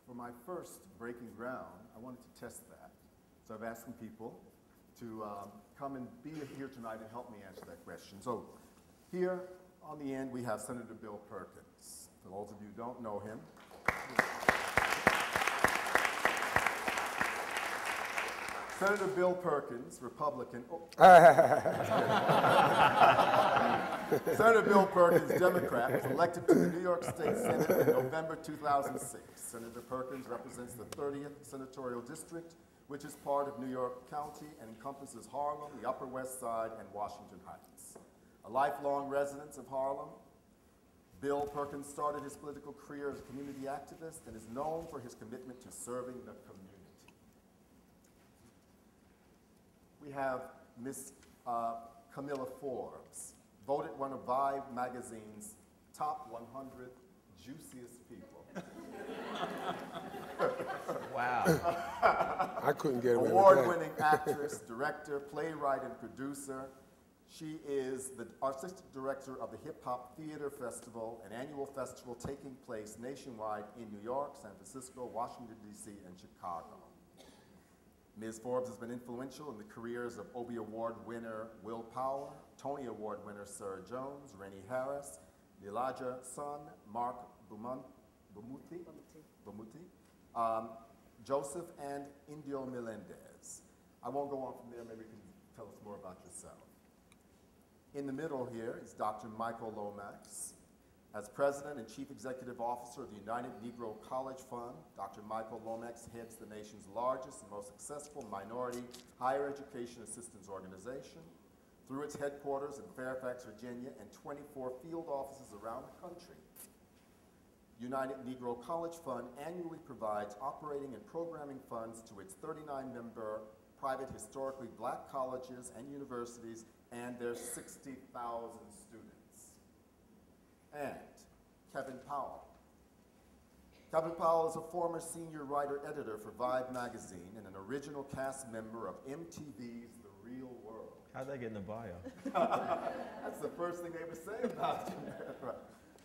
for my first breaking ground, I wanted to test that. So I've asked some people to come and be here tonight and help me answer that question. So here on the end, we have Senator Bill Perkins. For those of you who don't know him, Senator Bill Perkins, Republican. Oh. Senator Bill Perkins, Democrat, was elected to the New York State Senate in November 2006. Senator Perkins represents the 30th Senatorial District, which is part of New York County and encompasses Harlem, the Upper West Side, and Washington Heights. A lifelong resident of Harlem, Bill Perkins started his political career as a community activist and is known for his commitment to serving the community. We have Miss Kamilah Forbes, voted one of Vibe magazine's top 100 juiciest people. Wow. I couldn't get away with that. Award-winning actress, director, playwright, and producer. She is the artistic director of the Hip Hop Theater Festival, an annual festival taking place nationwide in New York, San Francisco, Washington, D.C., and Chicago. Ms. Forbes has been influential in the careers of Obie Award winner Will Powell, Tony Award winner Sarah Jones, Rennie Harris, Elijah Son, Mark Bumuti, Joseph, and Indio Melendez. I won't go on from there. Maybe you can tell us more about yourself. In the middle here is Dr. Michael Lomax. As President and Chief Executive Officer of the United Negro College Fund, Dr. Michael Lomax heads the nation's largest and most successful minority higher education assistance organization. Through its headquarters in Fairfax, Virginia, and 24 field offices around the country, United Negro College Fund annually provides operating and programming funds to its 39-member private historically black colleges and universities and their 60,000 students. And Kevin Powell. Kevin Powell is a former senior writer-editor for Vibe magazine and an original cast member of MTV's The Real World. How'd that get in the bio? That's the first thing they would say about you. Right.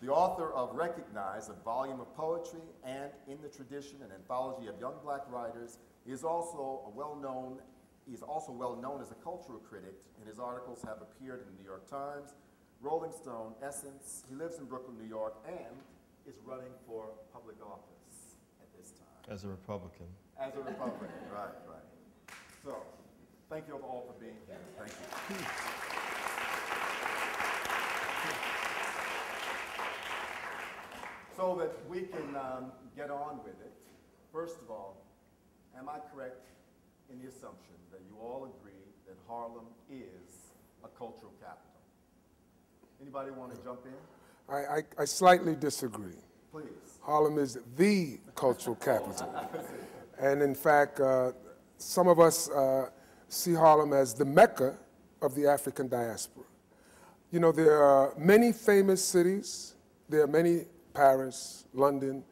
The author of Recognize, a volume of poetry, and In the Tradition, an anthology of young black writers, he is also well known as a cultural critic, and his articles have appeared in the New York Times, Rolling Stone, Essence. He lives in Brooklyn, New York, and is running for public office at this time. As a Republican. As a Republican, right. So, thank you all for being here. Thank you. So that we can get on with it, first of all, am I correct in the assumption that you all agree that Harlem is a cultural capital? Anybody want to jump in? I slightly disagree. Please. Harlem is the cultural capital. And in fact, some of us see Harlem as the Mecca of the African diaspora. You know, there are many famous cities. There are many, Paris, London,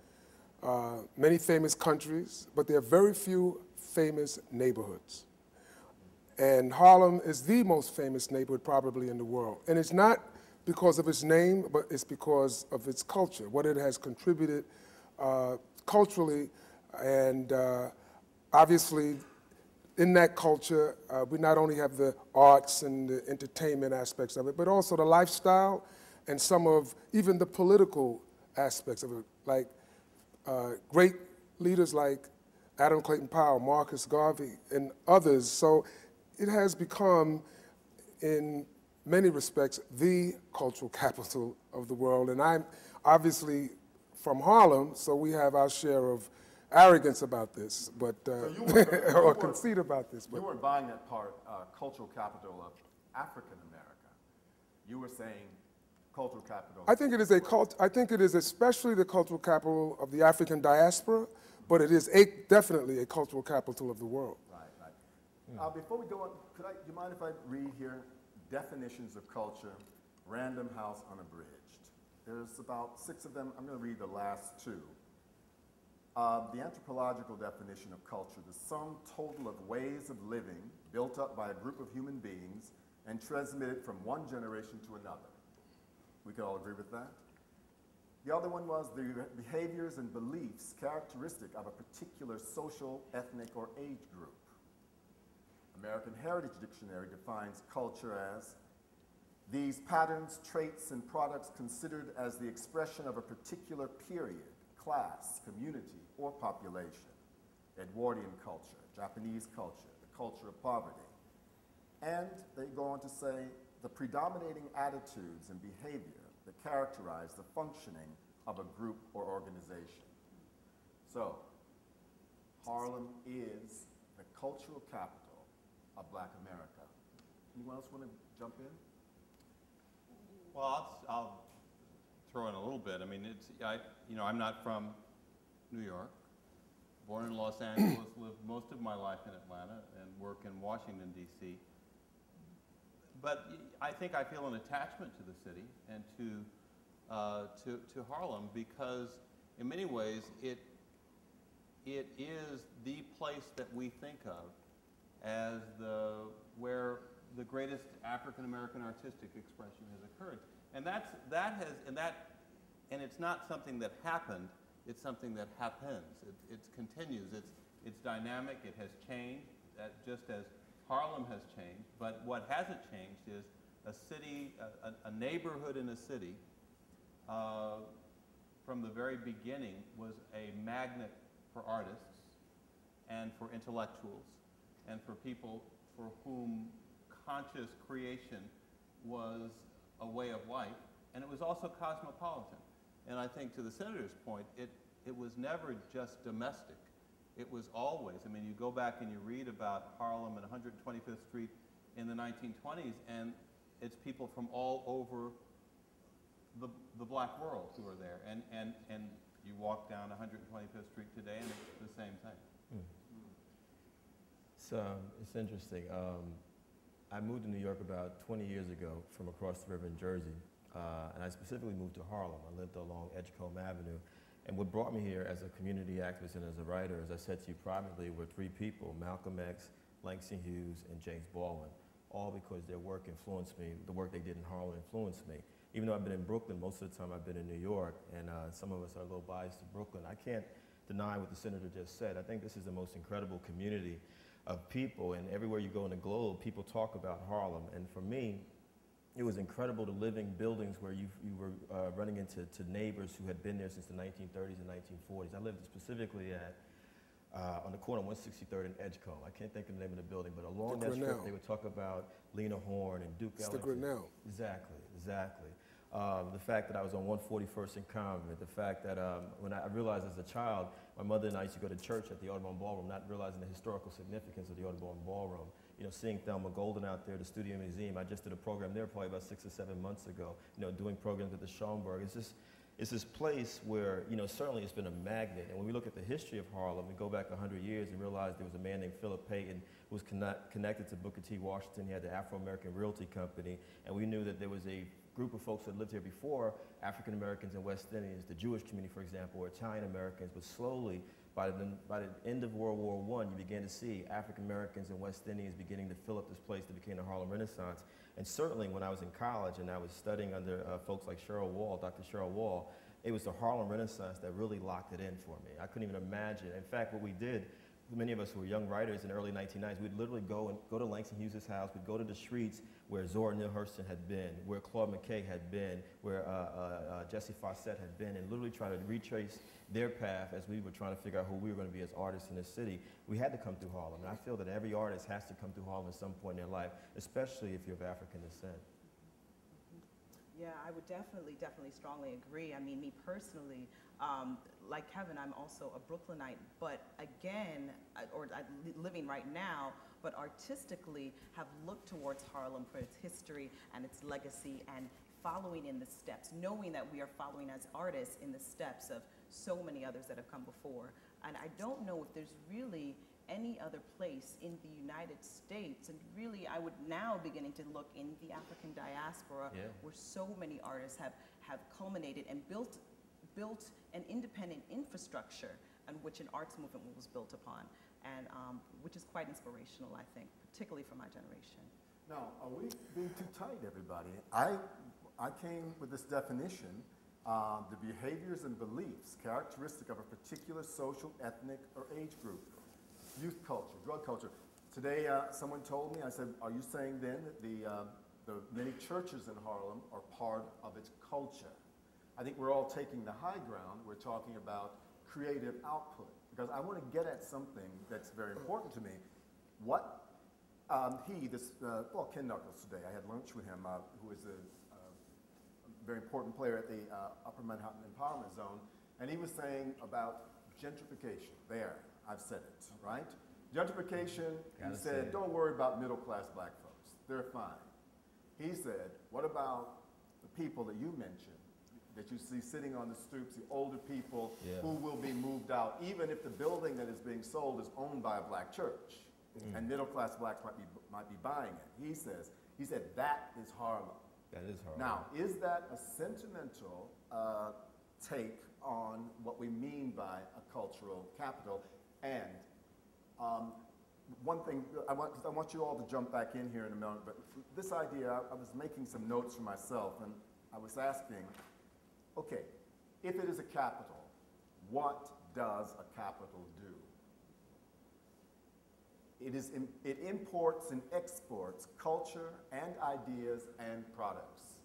many famous countries, but there are very few famous neighborhoods. And Harlem is the most famous neighborhood probably in the world. And it's not because of its name, but it's because of its culture, what it has contributed culturally. And obviously, in that culture, we not only have the arts and the entertainment aspects of it, but also the lifestyle and some of even the political aspects of it, like great leaders like Adam Clayton Powell, Marcus Garvey, and others. So it has become, in many respects, the cultural capital of the world. And I'm obviously from Harlem, so we have our share of arrogance about this, but or conceit about this. But you weren't buying that part, cultural capital of African America. You were saying cultural capital. I think it is I think it is especially the cultural capital of the African diaspora, but it is definitely a cultural capital of the world. Right. Before we go on, do you mind if I read here definitions of culture, Random House Unabridged? There's about 6 of them. I'm going to read the last 2. The anthropological definition of culture, the sum total of ways of living built up by a group of human beings and transmitted from one generation to another. We can all agree with that? The other one was the behaviors and beliefs characteristic of a particular social, ethnic, or age group. American Heritage Dictionary defines culture as these patterns, traits, and products considered as the expression of a particular period, class, community, or population. Edwardian culture, Japanese culture, the culture of poverty. And they go on to say the predominating attitudes and behavior that characterize the functioning of a group or organization. So, Harlem is the cultural capital of Black America. Anyone else want to jump in? Well, I'll throw in a little bit. I mean, I'm not from New York. Born in Los Angeles, lived most of my life in Atlanta, and work in Washington, D.C. But I think I feel an attachment to the city and to Harlem because, in many ways, it is the place that we think of as where the greatest African American artistic expression has occurred, and it's not something that happened. It's something that happens. It continues. It's dynamic. It has changed, just as Harlem has changed. But what hasn't changed is a city, a neighborhood in a city, from the very beginning was a magnet for artists and for intellectuals and for people for whom conscious creation was a way of life, and it was also cosmopolitan. And I think, to the Senator's point, it was never just domestic. It was always. I mean, you go back and you read about Harlem and 125th Street in the 1920s, and it's people from all over the Black world who are there. And you walk down 125th Street today, and it's the same thing. So it's interesting. I moved to New York about 20 years ago from across the river in Jersey. And I specifically moved to Harlem. I lived along Edgecombe Avenue. And what brought me here as a community activist and as a writer, as I said to you privately, were three people: Malcolm X, Langston Hughes, and James Baldwin, all because their work influenced me. The work they did in Harlem influenced me. Even though I've been in Brooklyn, most of the time I've been in New York, and some of us are a little biased to Brooklyn. I can't deny what the Senator just said. I think this is the most incredible community of people, and everywhere you go in the globe, people talk about Harlem. And for me, it was incredible to live in buildings where you were running into neighbors who had been there since the 1930s and 1940s. I lived specifically on the corner of 163rd and Edgecombe. I can't think of the name of the building, but along that strip, they would talk about Lena Horne and Duke Ellington. It's the Grinnell. Exactly, exactly. The fact that I was on 141st and Convent, the fact that when I realized as a child, my mother and I used to go to church at the Audubon Ballroom, not realizing the historical significance of the Audubon Ballroom. You know, seeing Thelma Golden out there, the Studio Museum. I just did a program there probably about 6 or 7 months ago, you know, doing programs at the Schomburg. It's this place where, you know, certainly it's been a magnet. And when we look at the history of Harlem, we go back 100 years and realize there was a man named Philip Payton who was connected to Booker T. Washington. He had the Afro-American Realty Company. And we knew that there was a group of folks that lived here before, African Americans and West Indians, the Jewish community, for example, or Italian Americans, but slowly, by the end of World War I, you began to see African Americans and West Indians beginning to fill up this place that became the Harlem Renaissance. And certainly when I was in college and I was studying under folks like Cheryl Wall, Dr. Cheryl Wall, it was the Harlem Renaissance that really locked it in for me. I couldn't even imagine. In fact, what we did, many of us who were young writers in the early 1990s, we'd literally go to Langston Hughes' house, we'd go to the streets where Zora Neale Hurston had been, where Claude McKay had been, where Jessie Fawcett had been, and literally try to retrace their path as we were trying to figure out who we were going to be as artists in this city. We had to come through Harlem, and I feel that every artist has to come through Harlem at some point in their life, especially if you're of African descent. Yeah, I would definitely strongly agree. I mean, me personally, like Kevin, I'm also a Brooklynite, but again, living right now, but artistically have looked towards Harlem for its history and its legacy and following in the steps, knowing that we are following as artists in the steps of so many others that have come before. And I don't know if there's really any other place in the United States, and really I would now beginning to look in the African diaspora, where so many artists have culminated and built an independent infrastructure on which an arts movement was built upon, and which is quite inspirational, I think, particularly for my generation. Now, are we being too tight, everybody? I came with this definition the behaviors and beliefs characteristic of a particular social, ethnic, or age group. Youth culture, drug culture. Today, someone told me, I said, are you saying then that the many churches in Harlem are part of its culture? I think we're all taking the high ground. We're talking about creative output, because I want to get at something that's very important to me. What Ken Knuckles today, I had lunch with him, who is a very important player at the Upper Manhattan Empowerment Zone, and he was saying about gentrification. There, I've said it, right? Gentrification, he said, don't worry about middle-class black folks. They're fine. He said, what about the people that you mentioned, that you see sitting on the stoops, the older people who will be moved out, even if the building that is being sold is owned by a black church, and middle-class blacks might be buying it. He said, that is Harlem. That is Harlem. Now, is that a sentimental take on what we mean by a cultural capital? And one thing, I want you all to jump back in here in a moment, but this idea, I was making some notes for myself, and I was asking, okay, if it is a capital, what does a capital do? It imports and exports culture and ideas and products.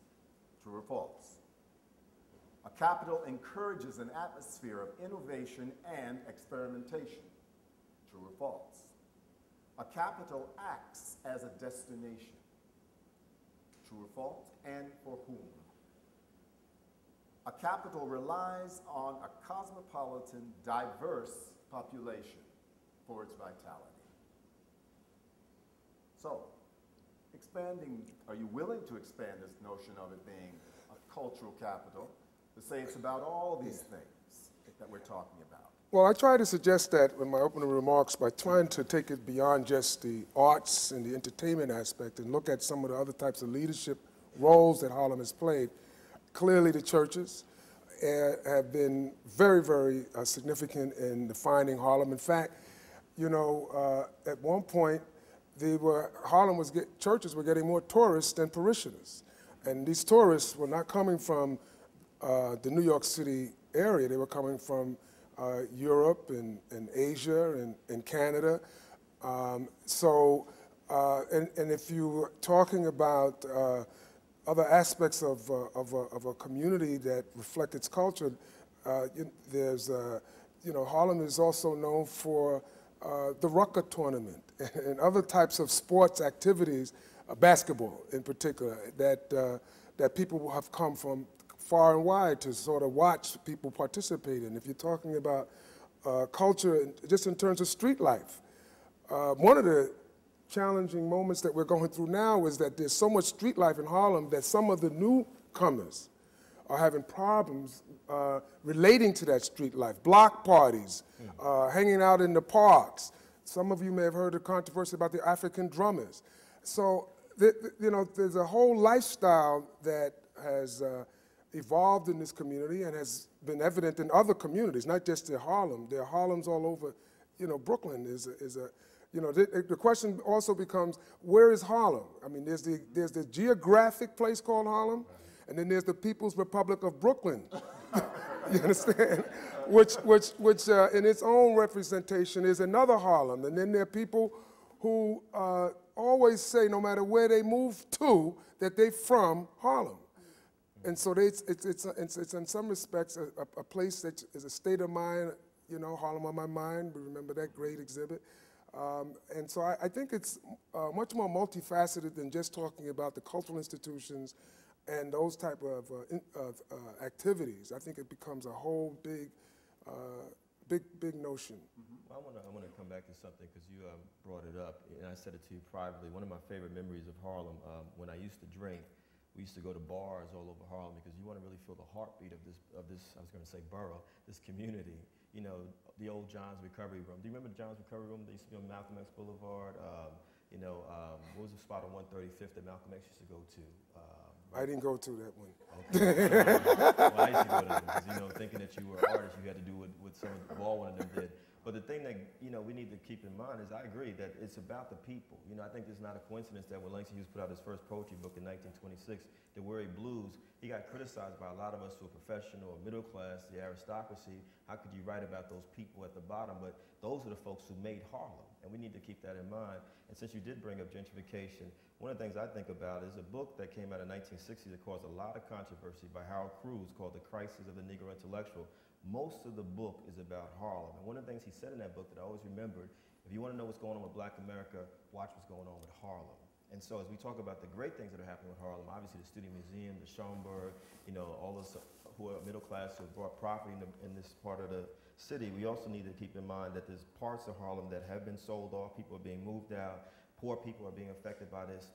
True or false? A capital encourages an atmosphere of innovation and experimentation. True or false? A capital acts as a destination. True or false? And for whom? A capital relies on a cosmopolitan, diverse population for its vitality. So, are you willing to expand this notion of it being a cultural capital to say it's about all these things that we're talking about? Well, I try to suggest that in my opening remarks by trying to take it beyond just the arts and the entertainment aspect and look at some of the other types of leadership roles that Harlem has played. Clearly, the churches have been very, very significant in defining Harlem. In fact, you know, at one point, churches were getting more tourists than parishioners. And these tourists were not coming from the New York City area. They were coming from Europe and Asia and Canada. And if you're talking about other aspects of a community that reflect its culture, Harlem is also known for the Rucker tournament and other types of sports activities, basketball in particular, that people have come from far and wide to sort of watch people participate in. If you're talking about culture just in terms of street life, one of the challenging moments that we're going through now is that there's so much street life in Harlem that some of the newcomers are having problems relating to that street life. Block parties, hanging out in the parks. Some of you may have heard the controversy about the African drummers. So, there's a whole lifestyle that has evolved in this community and has been evident in other communities, not just in Harlem. There are Harlems all over, Brooklyn the question also becomes, where is Harlem? I mean, there's the geographic place called Harlem, and then there's the People's Republic of Brooklyn. You understand? Which in its own representation is another Harlem. And then there are people who always say, no matter where they move to, that they're from Harlem. And so it's in some respects a place that is a state of mind, Harlem on my mind. We remember that great exhibit. And so I think it's much more multifaceted than just talking about the cultural institutions and those type of activities. I think it becomes a whole big notion. Well, I want to come back to something because you brought it up, and I said it to you privately. One of my favorite memories of Harlem, when I used to drink, we used to go to bars all over Harlem because you want to really feel the heartbeat of this, I was going to say borough, this community. The old John's Recovery Room. Do you remember the John's Recovery Room? They used to be on Malcolm X Boulevard. What was the spot on 135th that Malcolm X used to go to? I didn't go to that one. Okay. Well, I used to go to them because, thinking that you were an artist, you had to do what some of all one of them did. But the thing that we need to keep in mind is I agree that it's about the people. I think it's not a coincidence that when Langston Hughes put out his first poetry book in 1926, The Weary Blues, he got criticized by a lot of us who are professional or middle class, the aristocracy. How could you write about those people at the bottom? But those are the folks who made Harlem, and we need to keep that in mind. And since you did bring up gentrification, one of the things I think about is a book that came out in 1960 that caused a lot of controversy by Harold Cruz called The Crisis of the Negro Intellectual. Most of the book is about Harlem. And one of the things he said in that book that I always remembered, if you want to know what's going on with Black America, watch what's going on with Harlem. And so as we talk about the great things that are happening with Harlem, obviously the Studio Museum, the Schomburg, all those who are middle class who have brought property in this part of the city, we also need to keep in mind that there's parts of Harlem that have been sold off, people are being moved out, poor people are being affected by this.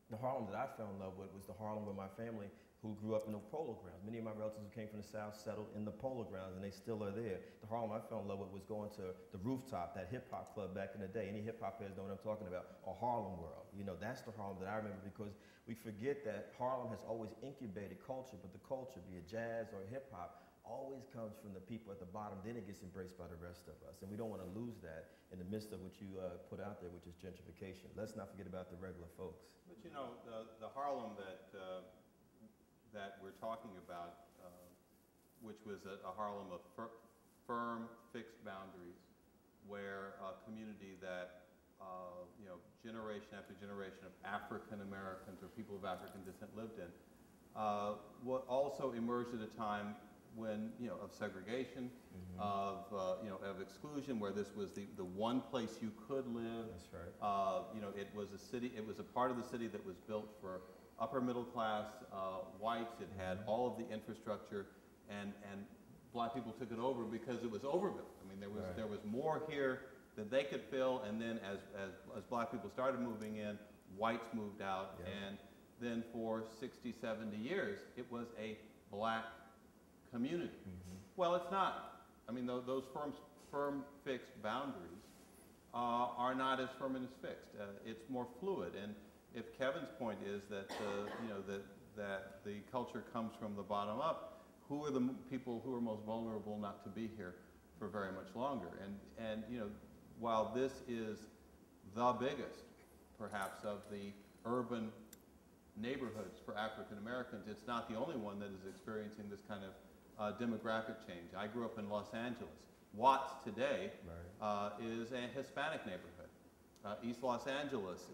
The Harlem that I fell in love with was the Harlem where my family who grew up in the Polo Grounds. Many of my relatives who came from the South settled in the Polo Grounds, and they still are there. The Harlem I fell in love with was going to the Rooftop, that hip-hop club back in the day. Any hip-hop players know what I'm talking about, or Harlem World. That's the Harlem that I remember, because we forget that Harlem has always incubated culture, but the culture, be it jazz or hip-hop, always comes from the people at the bottom, then it gets embraced by the rest of us. And we don't want to lose that in the midst of what you put out there, which is gentrification. Let's not forget about the regular folks. But the Harlem that we're talking about, which was a Harlem of firm, fixed boundaries, where a community that, generation after generation of African Americans or people of African descent lived in, also emerged at a time when, of segregation, of exclusion, where this was the one place you could live. That's right. It was a city, it was a part of the city that was built for upper middle class whites. It had all of the infrastructure, and Black people took it over because it was overbuilt. I mean, there was more here that they could fill, and then as Black people started moving in, whites moved out, and then for 60, 70 years, it was a Black community. Well, it's not. I mean, those firm fixed boundaries are not as firm and as fixed. It's more fluid. And if Kevin's point is that that the culture comes from the bottom up, who are the people who are most vulnerable not to be here for very much longer? And while this is the biggest, perhaps, of the urban neighborhoods for African Americans, it's not the only one that is experiencing this kind of demographic change. I grew up in Los Angeles. Watts today is a Hispanic neighborhood. East Los Angeles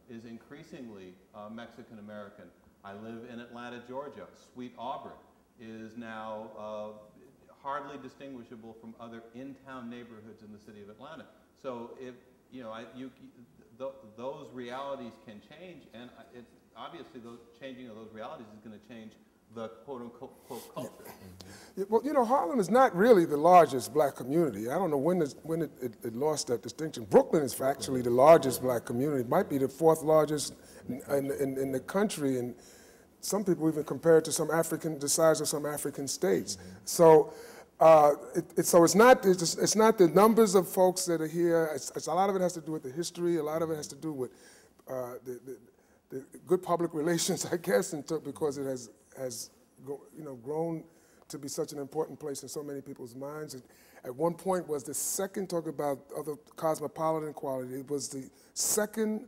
is increasingly Mexican American. I live in Atlanta, Georgia. Sweet Auburn is now hardly distinguishable from other in-town neighborhoods in the city of Atlanta. So if those realities can change, and it's obviously the changing of those realities is going to change the quote-unquote culture. Yeah, well, Harlem is not really the largest Black community. I don't know when it lost that distinction. Brooklyn is actually the largest Black community. It might be the fourth largest in the country, and some people even compare it to the size of some African states. So, it's not the numbers of folks that are here. A lot of it has to do with the history. A lot of it has to do with the good public relations, I guess, because it has grown to be such an important place in so many people's minds. At one point was the second, talk about other cosmopolitan quality, it was the second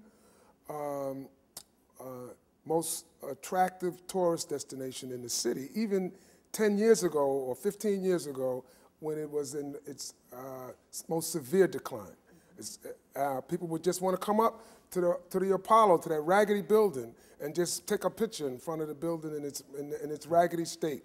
most attractive tourist destination in the city, even 10 years ago or 15 years ago when it was in its most severe decline. People would just want to come up to the Apollo, to that raggedy building, and just take a picture in front of the building in its raggedy state.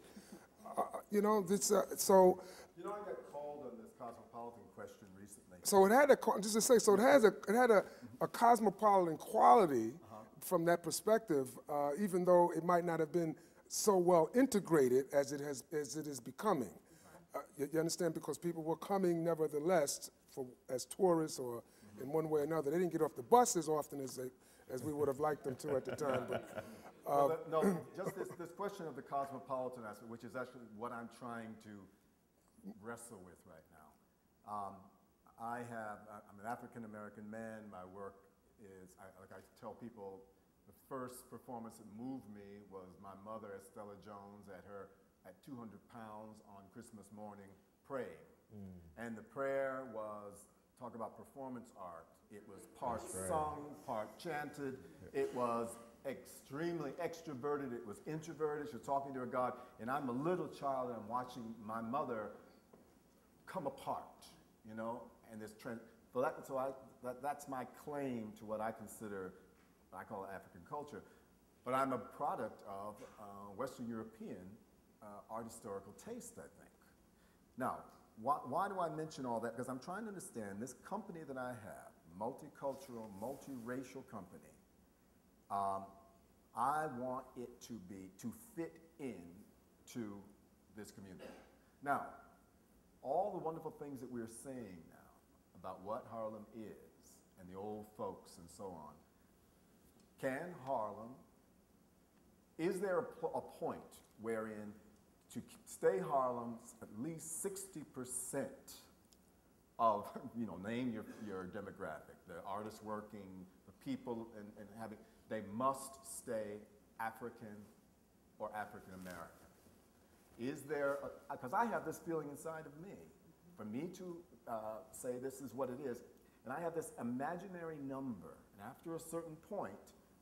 So. I got called on this cosmopolitan question recently. So it had it had a cosmopolitan quality from that perspective, even though it might not have been so well integrated as it is becoming. You understand? Because people were coming nevertheless as tourists or in one way or another. They didn't get off the bus as often as we would have liked them to at the time. But, just this question of the cosmopolitan aspect, which is actually what I'm trying to wrestle with right now. I'm an African-American man. My work is, like I tell people, the first performance that moved me was my mother, Estella Jones, at 200 pounds on Christmas morning, praying. And the prayer was talk about performance art. It was part sung, part chanted. It was extremely extroverted. It was introverted. She's talking to her God. And I'm a little child and I'm watching my mother come apart, you know, and this trend. That's my claim to what I consider, I call African culture. But I'm a product of Western European art historical taste, I think. Now, why do I mention all that? Because I'm trying to understand this company that I have, multicultural, multiracial company, I want it to fit in to this community. Now, all the wonderful things that we're saying now about what Harlem is and the old folks and so on, can Harlem, is there a point wherein to stay Harlem, at least 60% of, you know, name your demographic, the artists working, the people and having, they must stay African or African American. Is there, because I have this feeling inside of me, for me to say this is what it is, and I have this imaginary number, and after a certain point,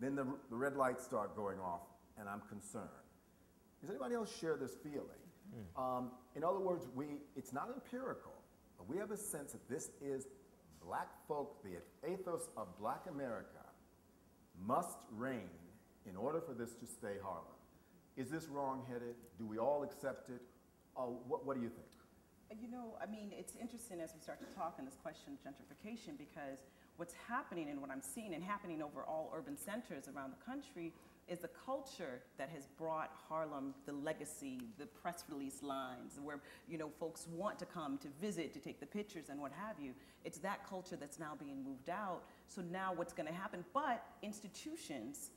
then the red lights start going off, and I'm concerned. Does anybody else share this feeling? In other words, it's not empirical, but we have a sense that this is black folk, the ethos of black America must reign in order for this to stay Harlem. Is this wrong-headed? Do we all accept it? What do you think? You know, I mean, it's interesting as we start to talk on this question of gentrification, because what's happening and what I'm seeing and happening over all urban centers around the country is the culture that has brought Harlem the legacy, the press release lines, where, you know, folks want to come to visit, to take the pictures and what have you. It's that culture that's now being moved out. So now what's going to happen? But institutions,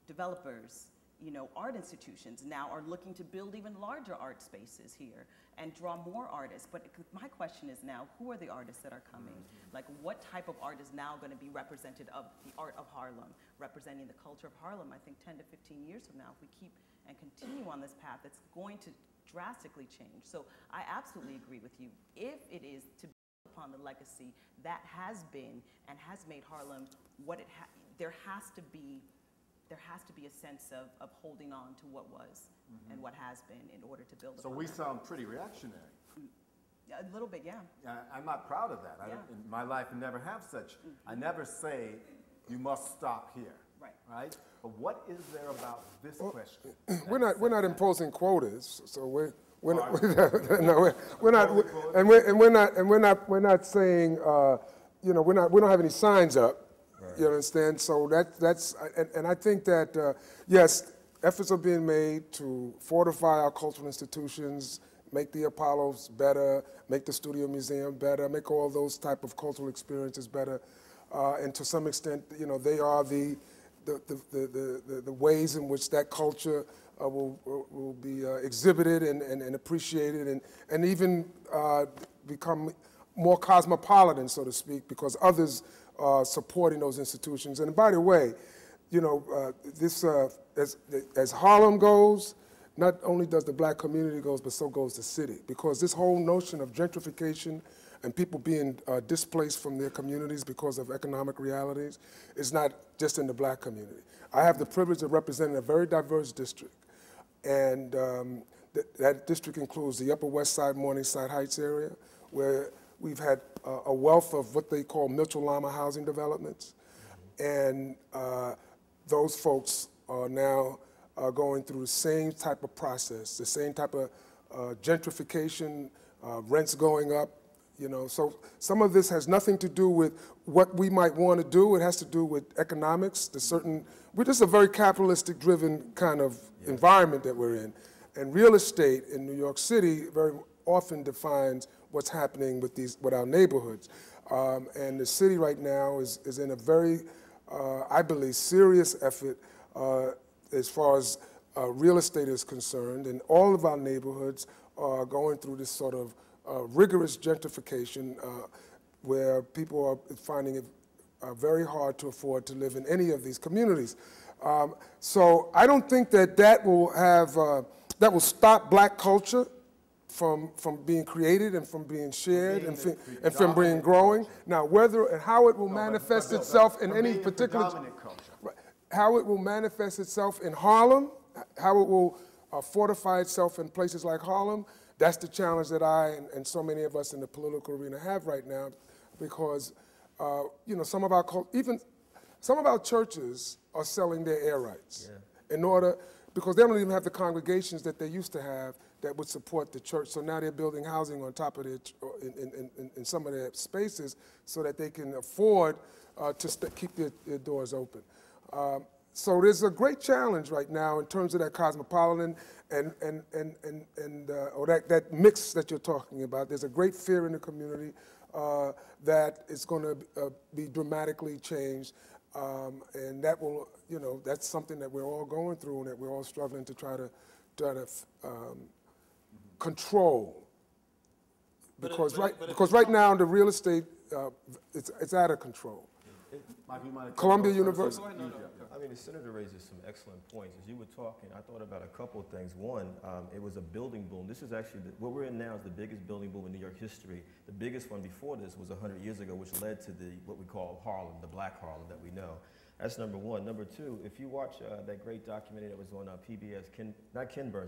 developers, you know, art institutions now are looking to build even larger art spaces here and draw more artists. But my question is now, who are the artists that are coming? Like, what type of art is now going to be represented of the art of Harlem, representing the culture of Harlem? I think 10 to 15 years from now, if we keep and continue on this path, it's going to drastically change. So I absolutely agree with you. If it is to build upon the legacy that has been and has made Harlem what it there has to be a sense of holding on to what was and what has been in order to build So upon we that. sound pretty reactionary. A little bit, yeah. I'm not proud of that. Yeah. In my life, I never have such. I never say, you must stop here. Right. Right? But what is there about this question? We're not imposing quotas, so we're not, Well, we're not, and we're not saying, you know, we don't have any signs up. You understand? So that's and I think that yes, efforts are being made to fortify our cultural institutions, make the Apollos better, make the Studio Museum better, make all those type of cultural experiences better, and to some extent, you know, they are the ways in which that culture will be exhibited and appreciated and even become more cosmopolitan, so to speak, because others are supporting those institutions. And by the way, you know, this as Harlem goes, not only does the black community goes, but so goes the city, because this whole notion of gentrification and people being displaced from their communities because of economic realities is not just in the black community. I have the privilege of representing a very diverse district, and that district includes the Upper West Side, Morningside Heights area, where we've had a wealth of what they call Mitchell-Lama housing developments, and those folks are now going through the same type of process, the same type of gentrification, rents going up, you know. So some of this has nothing to do with what we might want to do. It has to do with economics. We're just a very capitalistic-driven kind of environment that we're in. And real estate in New York City very often defines what's happening with our neighborhoods. And the city right now is in a very, I believe, serious effort as far as real estate is concerned, and all of our neighborhoods are going through this sort of rigorous gentrification where people are finding it very hard to afford to live in any of these communities. So I don't think that will stop black culture from being created and from being shared and from being growing. Now, whether and how it will manifest itself in any particular, how it will manifest itself in Harlem, how it will fortify itself in places like Harlem, that's the challenge that I and so many of us in the political arena have right now, because you know, some of our churches are selling their air rights in order, because they don't even have the congregations that they used to have that would support the church. So now they're building housing on top of their, in some of their spaces so that they can afford to keep their doors open. So there's a great challenge right now in terms of that cosmopolitan or that mix that you're talking about. There's a great fear in the community that it's going to be dramatically changed. And that will, you know, that's something that we're all going through and that we're all struggling to try to control. Because right now the real estate, it's out of control. Columbia University. I mean, the senator raises some excellent points. As you were talking, I thought about a couple of things. One, it was a building boom. This is actually, what we're in now is the biggest building boom in New York history. The biggest one before this was 100 years ago, which led to what we call Harlem, the Black Harlem that we know. That's number one. Number two, if you watch that great documentary that was on PBS,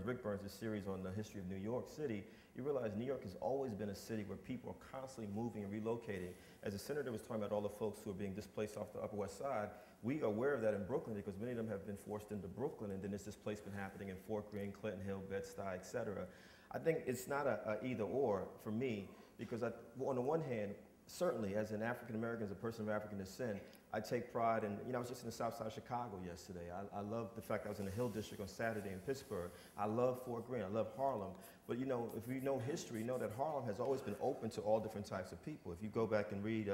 Rick Burns' series on the history of New York City, you realize New York has always been a city where people are constantly moving and relocating. As the senator was talking about all the folks who are being displaced off the Upper West Side, we are aware of that in Brooklyn because many of them have been forced into Brooklyn, and then there's displacement happening in Fort Greene, Clinton Hill, Bed-Stuy, et cetera. I think it's not a either or for me, because on the one hand, certainly as an African American, as a person of African descent, I take pride in, you know, I was just in the south side of Chicago yesterday. I love the fact I was in the Hill District on Saturday in Pittsburgh. I love Fort Greene, I love Harlem. But you know, if we know history, you know that Harlem has always been open to all different types of people. If you go back and read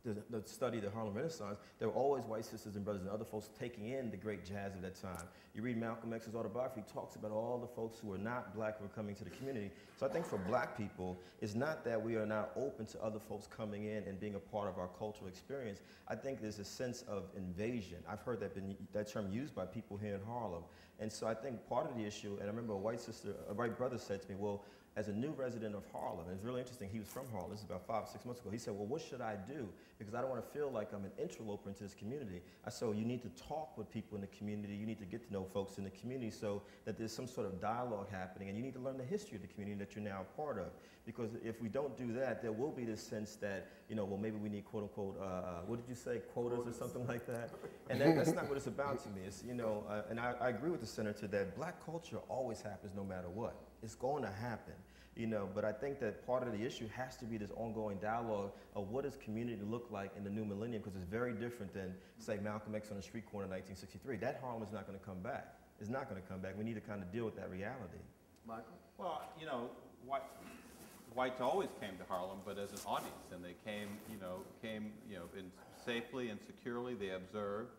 the study of the Harlem Renaissance, there were always white sisters and brothers and other folks taking in the great jazz of that time. You read Malcolm X's autobiography, he talks about all the folks who are not black who are coming to the community. So I think for black people, it's not that we are not open to other folks coming in and being a part of our cultural experience. I think there's a sense of invasion. I've heard that term used by people here in Harlem. And so I think part of the issue, and I remember a white brother said to me, well, as a new resident of Harlem, and it's really interesting, he was from Harlem, this is about 5 or 6 months ago, he said, well, what should I do? Because I don't want to feel like I'm an interloper into this community. I said, well, you need to talk with people in the community, you need to get to know folks in the community so that there's some sort of dialogue happening, and you need to learn the history of the community that you're now a part of. Because if we don't do that, there will be this sense that, you know, well, maybe we need quote unquote, what did you say, quotas or something like that? And that's not what it's about to me. It's, you know, and I agree with the senator that black culture always happens no matter what. It's going to happen. You know, but I think that part of the issue has to be this ongoing dialogue of what does community look like in the new millennium, because it's very different than, say, Malcolm X on the street corner in 1963. That Harlem is not going to come back. It's not going to come back. We need to kind of deal with that reality. Michael? Well, you know, whites always came to Harlem, but as an audience, and they came in safely and securely. They observed,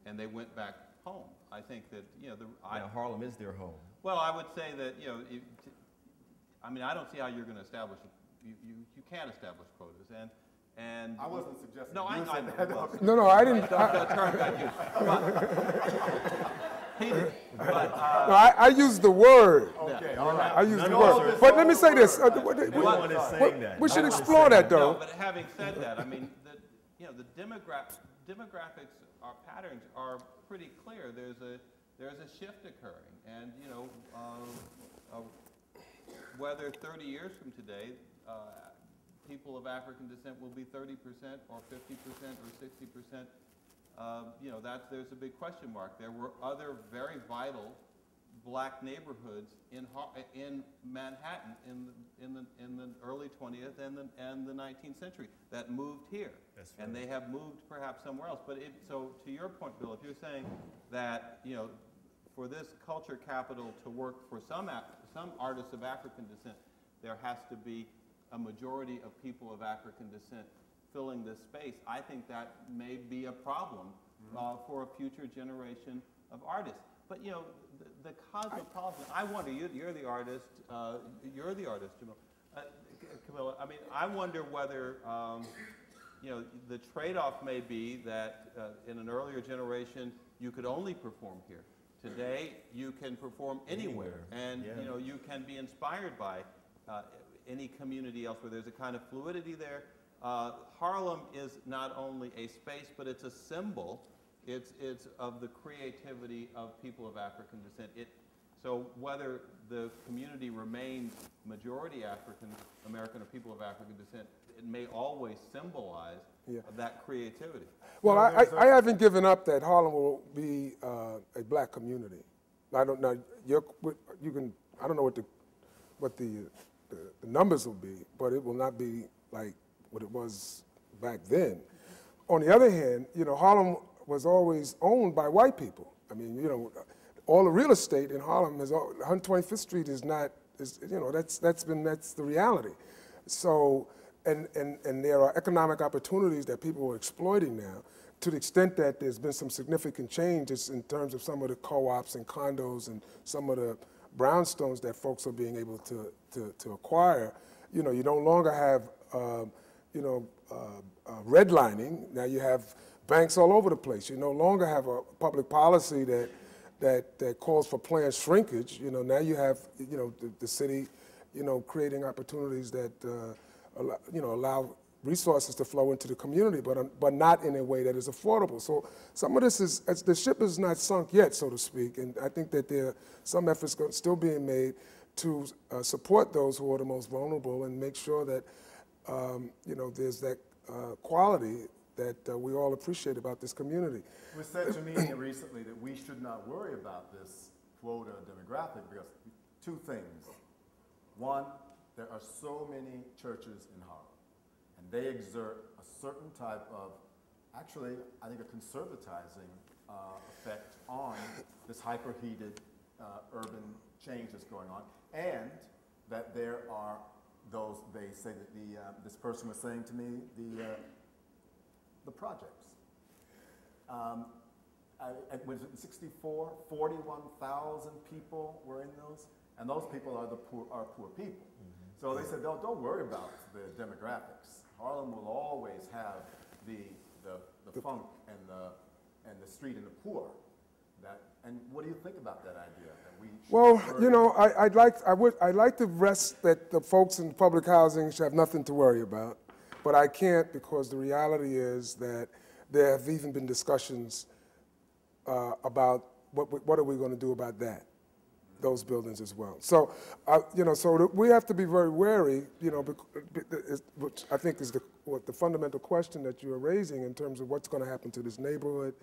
and they went back home. I think that, you know, now Harlem is their home. Well, I would say that, you know, I mean, I don't see how you're going to establish, you can't establish quotas, and I wasn't suggesting. No, I No, I didn't. The term got used. No, I used the word. Okay, all right. I used the word. But let me say this. We should explore that, though. No, but having said that, I mean, you know, the demographics, our patterns are pretty clear. There's a shift occurring, and you know. Whether 30 years from today, people of African descent will be 30% or 50% or 60%, you know, there's a big question mark. There were other very vital black neighborhoods in Manhattan in the early 20th and the 19th century that moved here. That's right. And they have moved perhaps somewhere else. But so to your point, Bill, if you're saying that, you know, for this culture capital to work for some artists of African descent, there has to be a majority of people of African descent filling this space. I think that may be a problem for a future generation of artists. But you know, the cosmopolitan. I wonder. You're the artist. You're the artist, Kamilah. I mean, I wonder whether you know, the trade-off may be that in an earlier generation you could only perform here. Today, you can perform anywhere, and Yeah. you know, you can be inspired by any community elsewhere. There's a kind of fluidity there. Harlem is not only a space, but it's a symbol. It's of the creativity of people of African descent. So whether the community remains majority African American or people of African descent, it may always symbolize that creativity. Well, I haven't given up that Harlem will be a black community. I don't know. You can. I don't know what the numbers will be, but it will not be like what it was back then. On the other hand, you know, Harlem was always owned by white people. I mean, you know, all the real estate in Harlem is 125th Street is not. You know, that's the reality. So. And there are economic opportunities that people are exploiting now, to the extent that there's been some significant changes in terms of some of the co-ops and condos and some of the brownstones that folks are being able to acquire. You know, you no longer have, redlining. Now you have banks all over the place. You no longer have a public policy that calls for planned shrinkage. You know, now you have, you know, the city, you know, creating opportunities that, allow resources to flow into the community, but not in a way that is affordable. So some of this is, the ship is not sunk yet, so to speak, and I think that there are some efforts still being made to support those who are the most vulnerable and make sure that, there's that quality that we all appreciate about this community. It was said to me recently that we should not worry about this quota demographic because two things. One, there are so many churches in Harlem, and they exert a certain type of, actually, I think a conservatizing effect on this hyperheated urban change that's going on, and that there are those, they say that this person was saying to me, the projects. Was it in 64, 41,000 people were in those, and those people are poor people. So they said, don't worry about the demographics. Harlem will always have the funk and the street and the poor. And what do you think about that idea? That we well, you know, I'd like to rest that the folks in public housing should have nothing to worry about, but I can't, because the reality is that there have even been discussions about what are we going to do about that. Those buildings as well. So, so we have to be very wary, you know, which I think is the fundamental question that you're raising in terms of what's going to happen to this neighborhood,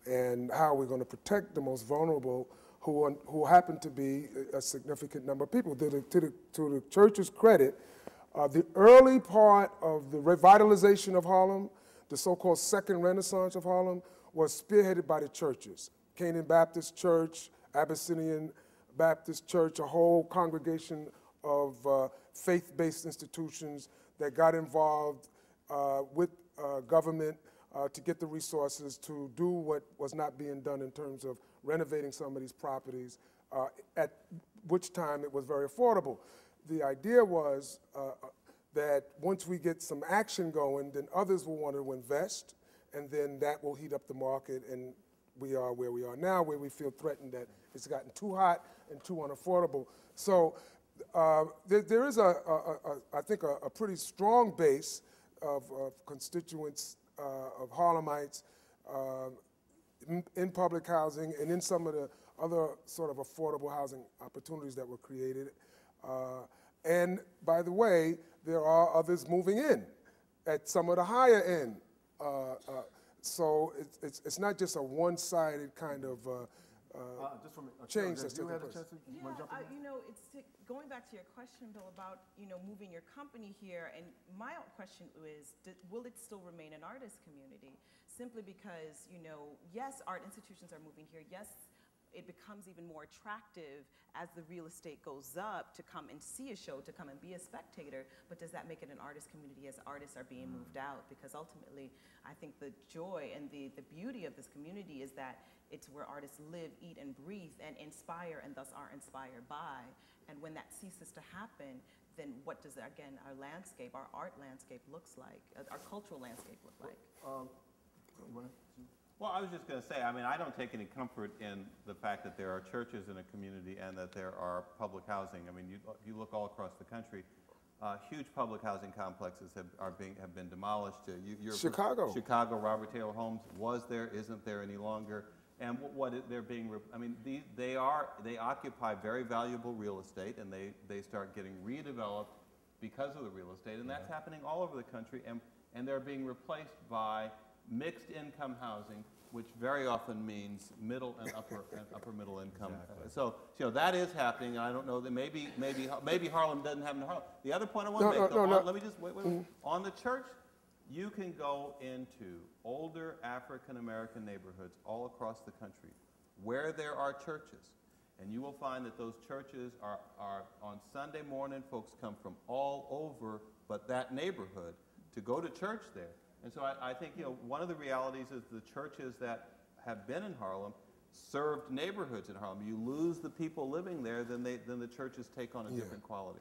and how we're going to protect the most vulnerable, who happen to be a significant number of people. To the church's credit, the early part of the revitalization of Harlem, the so-called Second Renaissance of Harlem, was spearheaded by the churches. Canaan Baptist Church, Abyssinian Baptist Church, a whole congregation of faith-based institutions that got involved with government to get the resources to do what was not being done in terms of renovating some of these properties, at which time it was very affordable. The idea was that once we get some action going, then others will want to invest, and then that will heat up the market, and we are where we are now, where we feel threatened that it's gotten too hot and too unaffordable. So there is, I think, a pretty strong base of constituents, of Harlemites in public housing and in some of the other sort of affordable housing opportunities that were created. And by the way, there are others moving in at some of the higher end. So it's not just a one-sided kind of just from change that's that's taking you had a place. chance to wanna jump in? You know, it's going back to your question, Bill, about, you know, moving your company here. And my question is, will it still remain an artist community? Simply because, you know, yes, art institutions are moving here. Yes, it becomes even more attractive as the real estate goes up to come and see a show, to come and be a spectator, but does that make it an artist community as artists are being moved out? Because ultimately, I think the joy and the beauty of this community is that it's where artists live, eat, and breathe, and inspire, and thus are inspired by. And when that ceases to happen, then what does, again, our landscape, our art landscape looks like, our cultural landscape look like? Well, I was just going to say, I mean, I don't take any comfort in the fact that there are churches in a community and that there are public housing. I mean, you look all across the country, huge public housing complexes have been demolished. Chicago, Robert Taylor Homes was there, isn't there any longer. And they're being, I mean, they occupy very valuable real estate, and they start getting redeveloped because of the real estate, and that's happening all over the country, and they're being replaced by mixed income housing, which very often means middle and upper middle income. Exactly. So that is happening, and I don't know that maybe Harlem doesn't happen in Harlem. The other point I want to make, let me just wait. On the church, you can go into older African American neighborhoods all across the country where there are churches, and you will find that those churches are on Sunday morning. Folks come from all over but that neighborhood to go to church there. And so I think, one of the realities is the churches that have been in Harlem served neighborhoods in Harlem. You lose the people living there, then the churches take on a different quality.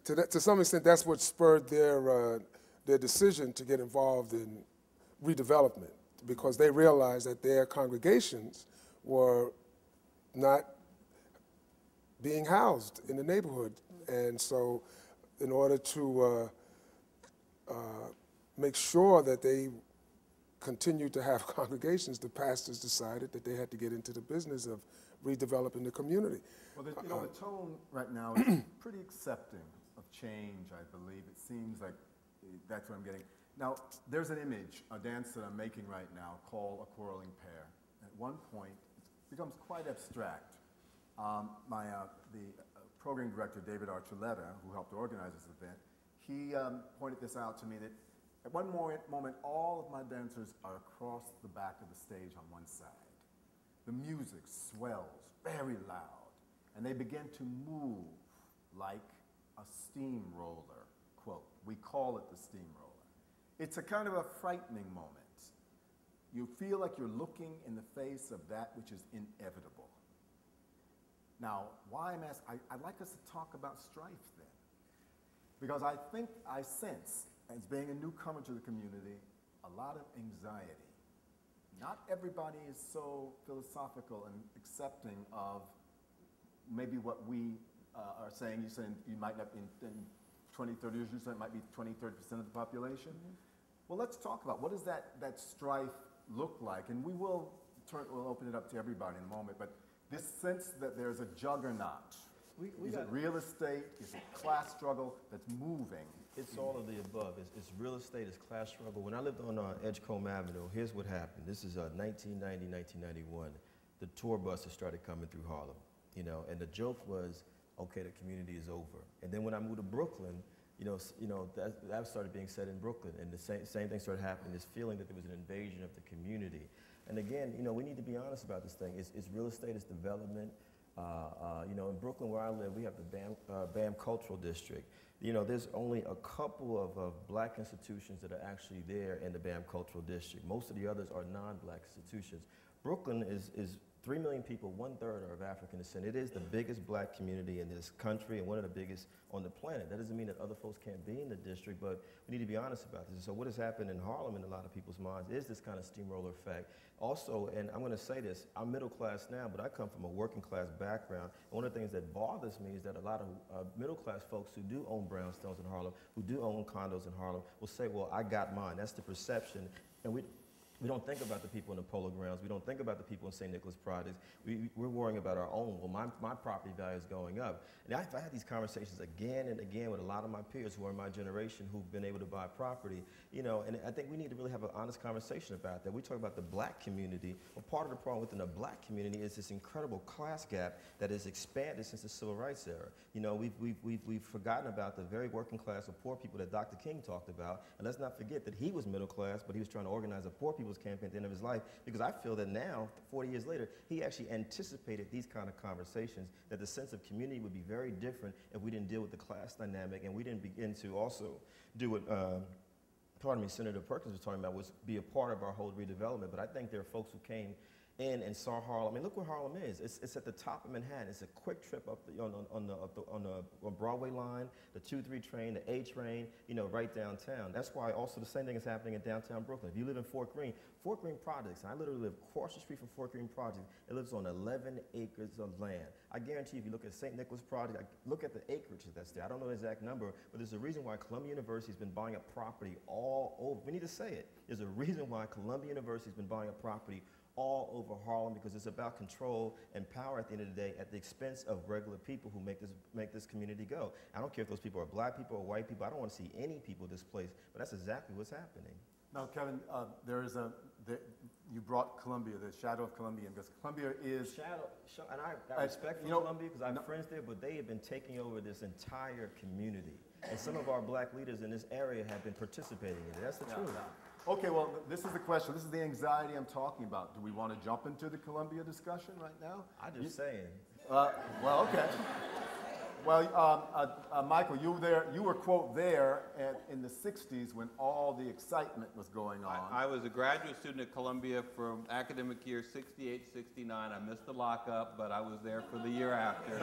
To some extent, that's what spurred their decision to get involved in redevelopment, because they realized that their congregations were not being housed in the neighborhood. And so in order to make sure that they continued to have congregations, the pastors decided that they had to get into the business of redeveloping the community. Well, the tone right now is pretty accepting of change, I believe. It seems like that's what I'm getting. Now, there's an image, a dance that I'm making right now called a quarreling pair. At one point, it becomes quite abstract. The program director, David Archuleta, who helped organize this event, he pointed this out to me that at one moment, all of my dancers are across the back of the stage on one side. The music swells very loud, and they begin to move like a steamroller, quote. We call it the steamroller. It's a kind of a frightening moment. You feel like you're looking in the face of that which is inevitable. Now, why I'm asking, I'd like us to talk about strife then. Because I think I sense, as being a newcomer to the community, a lot of anxiety. Not everybody is so philosophical and accepting of maybe what we are saying. You're saying you might not, in 20, 30 years, it might be 20, 30% of the population. Well, let's talk about what does that strife look like? And we'll open it up to everybody in a moment, but this sense that there's a juggernaut. Is it real estate? Is it class struggle that's moving? It's all of the above. It's real estate, it's class struggle. When I lived on Edgecombe Avenue, here's what happened. This is 1990, 1991. The tour buses started coming through Harlem, and the joke was, okay, the community is over. And then when I moved to Brooklyn, that started being said in Brooklyn, and the same thing started happening, this feeling that there was an invasion of the community. And again, we need to be honest about this thing. It's real estate, it's development. In Brooklyn where I live, we have the BAM Cultural District. There's only a couple of black institutions that are actually there in the BAM Cultural District. Most of the others are non-black institutions. Brooklyn is 3 million people, 1/3 are of African descent. It is the biggest black community in this country and one of the biggest on the planet. That doesn't mean that other folks can't be in the district, but we need to be honest about this. So what has happened in Harlem in a lot of people's minds is this kind of steamroller effect. Also, and I'm going to say this, I'm middle class now, but I come from a working class background. And one of the things that bothers me is that a lot of middle class folks who do own brownstones in Harlem, who do own condos in Harlem, will say, well, I got mine. That's the perception. And we don't think about the people in the Polo Grounds. We don't think about the people in St. Nicholas Projects. We're worrying about our own. Well, my property value is going up. And I've had these conversations again and again with a lot of my peers who are in my generation who've been able to buy property, and I think we need to really have an honest conversation about that. We talk about the black community. Well, part of the problem within the black community is this incredible class gap that has expanded since the Civil Rights era. We've forgotten about the very working class of poor people that Dr. King talked about. And let's not forget that he was middle class, but he was trying to organize a poor people's campaign at the end of his life, because I feel that now, 40 years later, he actually anticipated these kind of conversations, that the sense of community would be very different if we didn't deal with the class dynamic, and we didn't begin to also do what, Senator Perkins was talking about, was be a part of our whole redevelopment. But I think there are folks who came in and saw Harlem. I mean, look where Harlem is. It's at the top of Manhattan. It's a quick trip up on the Broadway line, the 2-3 train, the A train, you know, right downtown. That's why also the same thing is happening in downtown Brooklyn. If you live in Fort Greene Projects, and I literally live across the street from Fort Greene Projects, it lives on 11 acres of land. I guarantee you, if you look at St. Nicholas Project, look at the acreage that's there. I don't know the exact number, but there's a reason why Columbia University has been buying up property all over. We need to say it. There's a reason why Columbia University has been buying up property all over Harlem, because it's about control and power at the end of the day, at the expense of regular people who make this community go. I don't care if those people are black people or white people. I don't want to see any people displaced, but that's exactly what's happening. Now, Kevin, you brought Columbia, the shadow of Columbia, because Columbia is... And I respect Columbia because I have friends there, but they have been taking over this entire community. And some of our black leaders in this area have been participating in it. That's the truth. Okay, well, this is the question. This is the anxiety I'm talking about. Do we want to jump into the Columbia discussion right now? I'm just saying. Well, okay. Well, Michael, you were there. You were, quote, there in the 60s when all the excitement was going on. I was a graduate student at Columbia from academic year 68, 69. I missed the lockup, but I was there for the year after.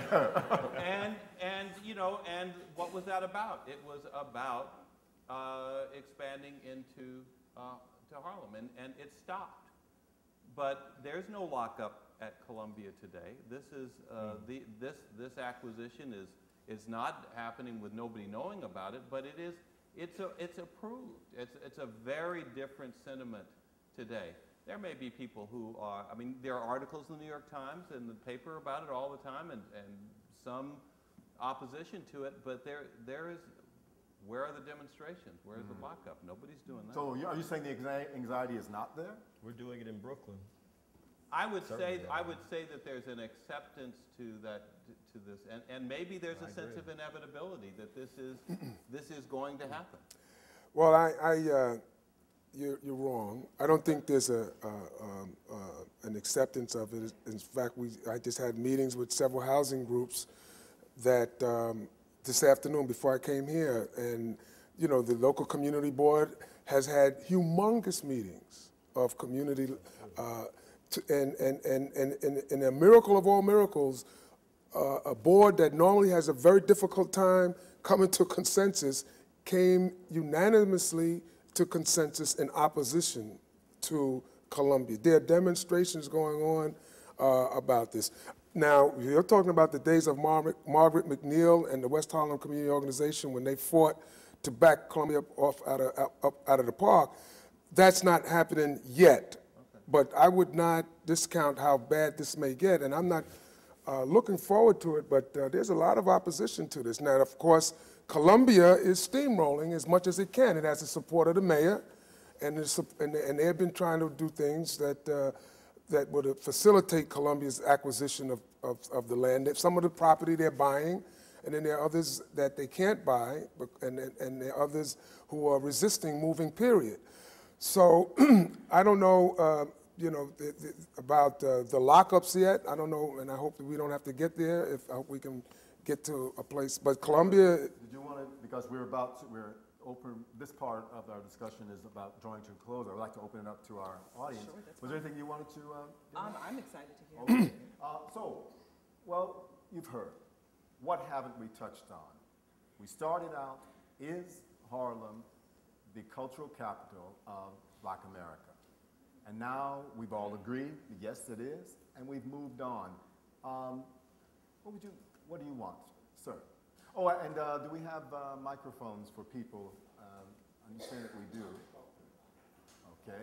and you know, and what was that about? It was about expanding into to Harlem, and it stopped. But there's no lockup at Columbia today. This is this acquisition is not happening with nobody knowing about it, but it's approved. It's a very different sentiment today. There may be people who are, I mean, there are articles in the New York Times and the paper about it all the time, and some opposition to it, but there is. Where are the demonstrations? Where's the lockup? Nobody's doing that. So are you saying the anxiety is not there? We're doing it in Brooklyn. I would say that there's an acceptance to this, and maybe there's a sense of inevitability that this is going to happen. Well, you're wrong. I don't think there's an acceptance of it. In fact, I just had meetings with several housing groups that this afternoon before I came here, and you know, the local community board has had humongous meetings of community, and a miracle of all miracles, a board that normally has a very difficult time coming to consensus came unanimously to consensus in opposition to Columbia. There are demonstrations going on about this. Now, you're talking about the days of Margaret McNeil and the West Harlem Community Organization when they fought to back Columbia off out of the park. That's not happening yet. Okay. But I would not discount how bad this may get, and I'm not looking forward to it, but there's a lot of opposition to this. Now, of course, Columbia is steamrolling as much as it can. It has the support of the mayor, and they've been trying to do things that would facilitate Columbia's acquisition of the land. Some of the property they're buying, and then there are others that they can't buy, and there are others who are resisting moving, period. So I don't know, you know, about the lockups yet. I don't know, and I hope that we don't have to get there. I hope we can get to a place. But Columbia. Did you want to, because we're open, this part of our discussion is about drawing to a close. I would like to open it up to our audience. Sure, that's Was there anything you wanted to? I'm excited to hear. Okay. Well, you've heard. What haven't we touched on? We started out, is Harlem the cultural capital of Black America? And now we've all agreed, yes, it is, and we've moved on. What do you want, sir? Oh, and do we have microphones for people? I understand that we do. Okay.